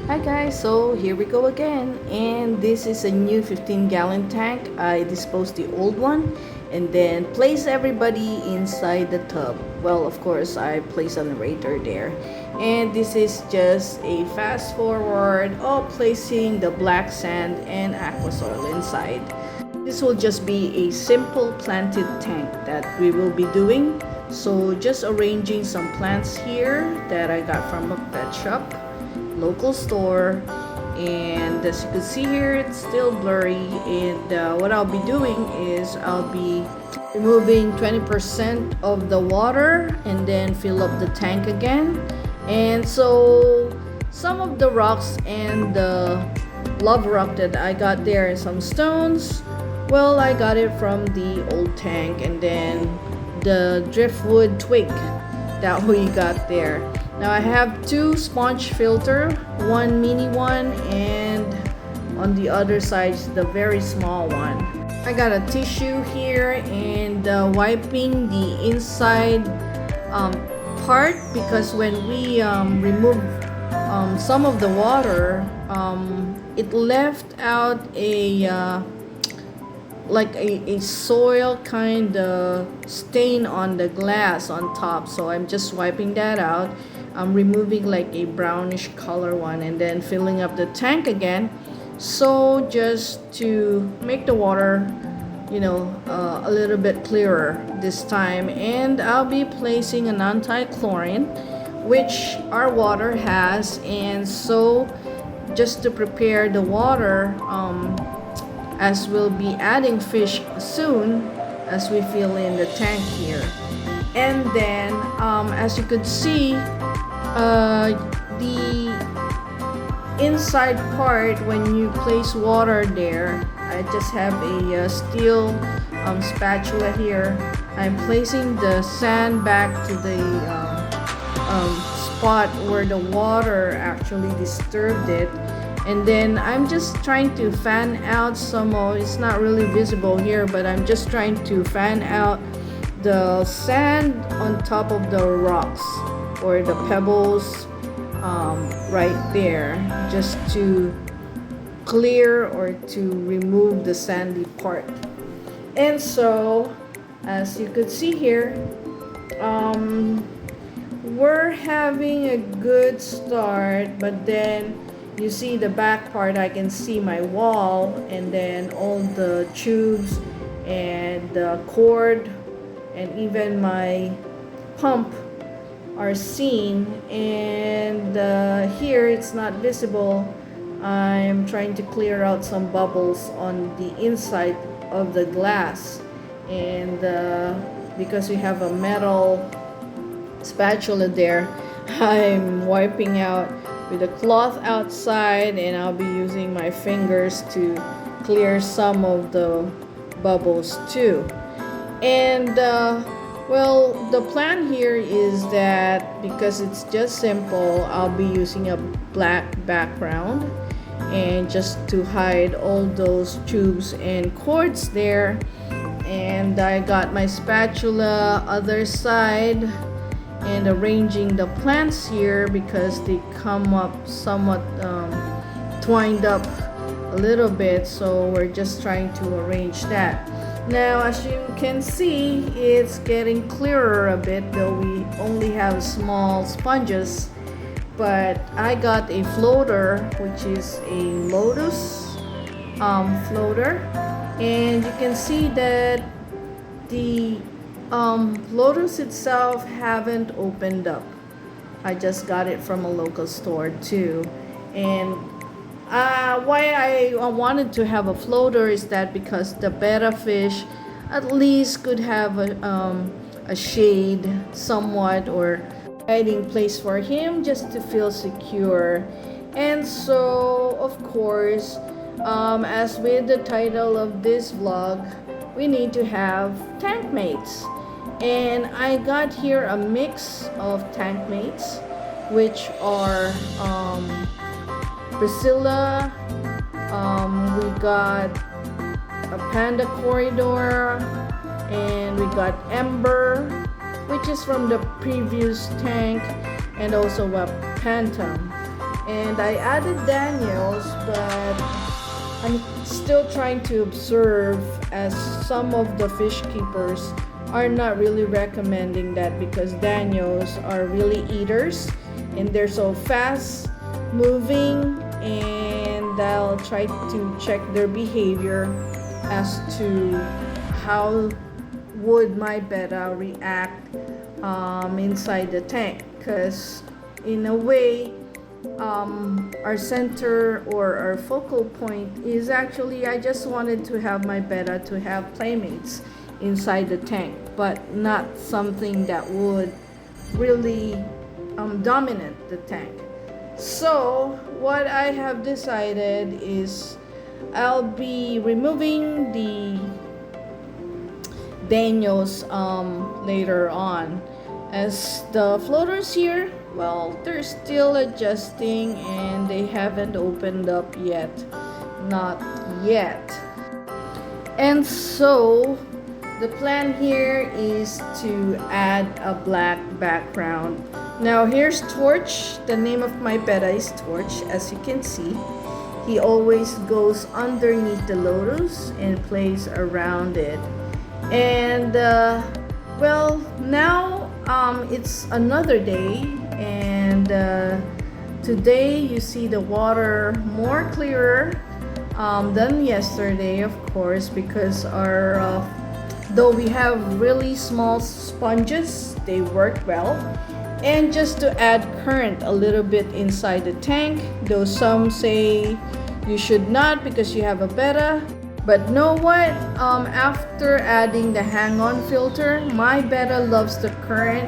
Hi guys, so here we go again, and this is a new 15-gallon tank. I disposed the old one and then place everybody inside the tub. Well, of course, I place a narrator there, and this is just a fast forward of placing the black sand and aqua soil inside. This will just be a simple planted tank that we will be doing. So just arranging some plants here that I got from a pet shop, local store, and as you can see here, it's still blurry. And what I'll be doing is I'll be removing 20% of the water and then fill up the tank again. And so some of the rocks and the lava rock that I got there and some stones, well, I got it from the old tank, and then the driftwood twig that we got there. Now I have two sponge filter, one mini one and on the other side the very small one. I got a tissue here and wiping the inside part, because when we remove some of the water, it left out a like a soil kind of stain on the glass on top. So I'm just wiping that out. I'm removing like a brownish color one and then filling up the tank again, so just to make the water a little bit clearer this time. And I'll be placing an anti-chlorine, which our water has, and so just to prepare the water, as we'll be adding fish soon as we fill in the tank here. And then as you could see, the inside part, when you place water there, I just have a steel spatula here. I'm placing the sand back to the spot where the water actually disturbed it. And then I'm just trying to fan out some of, it's not really visible here, but I'm just trying to fan out the sand on top of the rocks or the pebbles right there, just to clear or to remove the sandy part. And so as you could see here, we're having a good start, but then you see the back part, I can see my wall and then all the tubes and the cord and even my pump are seen. And here it's not visible. I'm trying to clear out some bubbles on the inside of the glass, and because we have a metal spatula there, I'm wiping out with a cloth outside, and I'll be using my fingers to clear some of the bubbles too. And well, the plan here is that because it's just simple, I'll be using a black background and just to hide all those tubes and cords there. And I got my spatula other side and arranging the plants here because they come up somewhat twined up a little bit, so we're just trying to arrange that. Now as you can see, it's getting clearer a bit, though we only have small sponges. But I got a floater, which is a lotus floater, and you can see that the lotus itself haven't opened up. I just got it from a local store too. And why I wanted to have a floater is that because the betta fish at least could have a shade somewhat, or hiding place for him just to feel secure. And so of course, as with the title of this vlog, we need to have Tankmates. And I got here a mix of Tankmates, which are Priscilla, we got a Panda Corridor, and we got Ember, which is from the previous tank, and also a Phantom. And I added Daniels, but I'm still trying to observe, as some of the fish keepers are not really recommending that because Daniels are really eaters and they're so fast moving, and I'll try to check their behavior as to how would my Betta react inside the tank, because in a way our center or our focal point is actually, I just wanted to have my Betta to have playmates inside the tank, but not something that would really dominate the tank. So what I have decided is I'll be removing the Daniels later on, as the floaters here, well, they're still adjusting and they haven't opened up yet, not yet. And so the plan here is to add a black background. Now here's Torch. The name of my Betta is Torch, as you can see. He always goes underneath the lotus and plays around it. And well, now it's another day, and today you see the water more clearer than yesterday, of course, because our though we have really small sponges, they work well. And just to add current a little bit inside the tank, though some say you should not because you have a Betta. But know what? After adding the hang-on filter, my Betta loves the current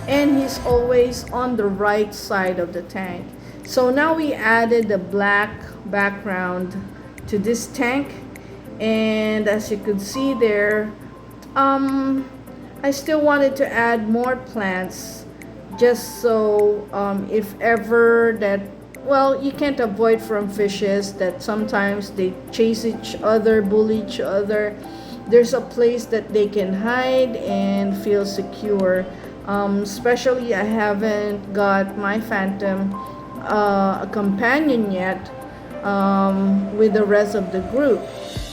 and he's always on the right side of the tank. So now we added the black background to this tank, and as you could see there, I still wanted to add more plants, just so if ever that, well, you can't avoid from fishes that sometimes they chase each other, bully each other. There's a place that they can hide and feel secure. Especially I haven't got my Phantom a companion yet with the rest of the group.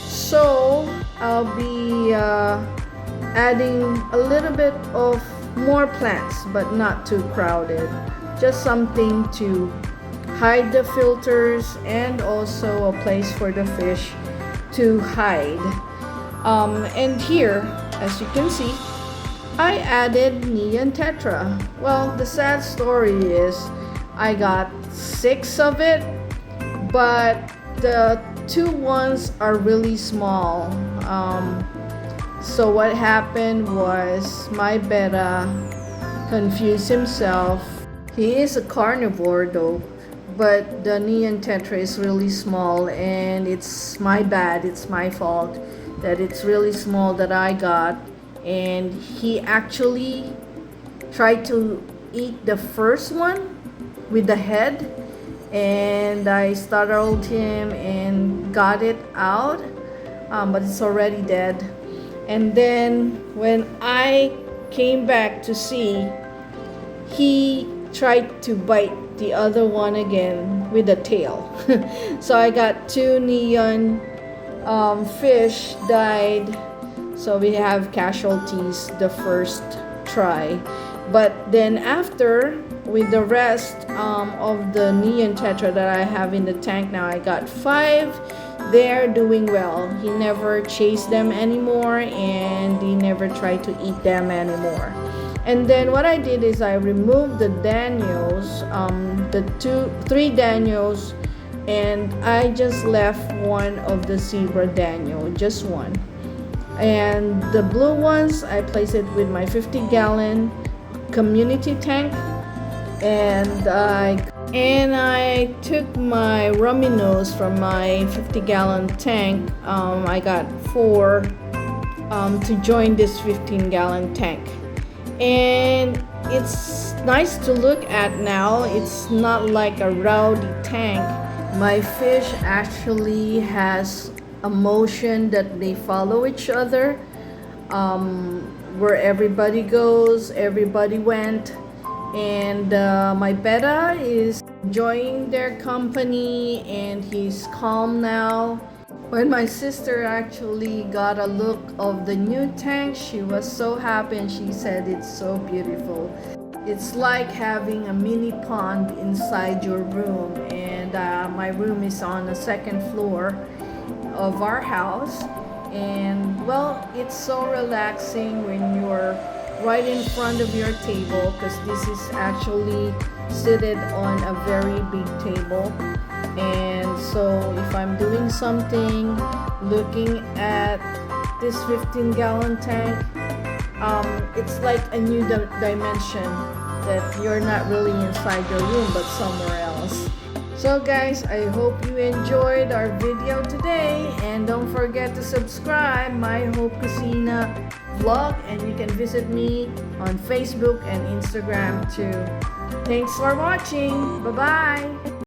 So I'll be adding a little bit of more plants, but not too crowded. Just something to hide the filters and also a place for the fish to hide. And here, as you can see, I added neon tetra. Well, the sad story is I got 6 of it, but the 2 ones are really small. So what happened was my Betta confused himself. He is a carnivore though, but the neon tetra is really small, and it's my bad, it's my fault that it's really small that I got. And he actually tried to eat the first one with the head, and I startled him and got it out, but it's already dead. And then when I came back to see, he tried to bite the other one again with the tail. So I got 2 neon fish died. So we have casualties the first try. But then after, with the rest of the neon tetra that I have in the tank now, I got 5. They're doing well. He never chased them anymore, and he never tried to eat them anymore. And then what I did is I removed the Daniels, the 3 Daniels, and I just left one of the zebra Daniel, just one. And the blue ones, I place it with my 50-gallon community tank, and I took my rummy nose from my 50-gallon tank. I got 4 to join this 15-gallon tank, and it's nice to look at now. It's not like a rowdy tank. My fish actually has a motion that they follow each other. Where everybody goes, everybody went. And my Betta is enjoying their company, and he's calm now. When my sister actually got a look of the new tank, she was so happy and she said it's so beautiful. It's like having a mini pond inside your room, and my room is on the second floor of our house. And well, it's so relaxing when you're right in front of your table, because this is actually seated on a very big table. And so if I'm doing something, looking at this 15-gallon tank, it's like a new dimension that you're not really inside your room but somewhere else. So guys, I hope you enjoyed our video today, and don't forget to subscribe my Hope Kusina vlog, and you can visit me on Facebook and Instagram too. Thanks for watching. Bye bye.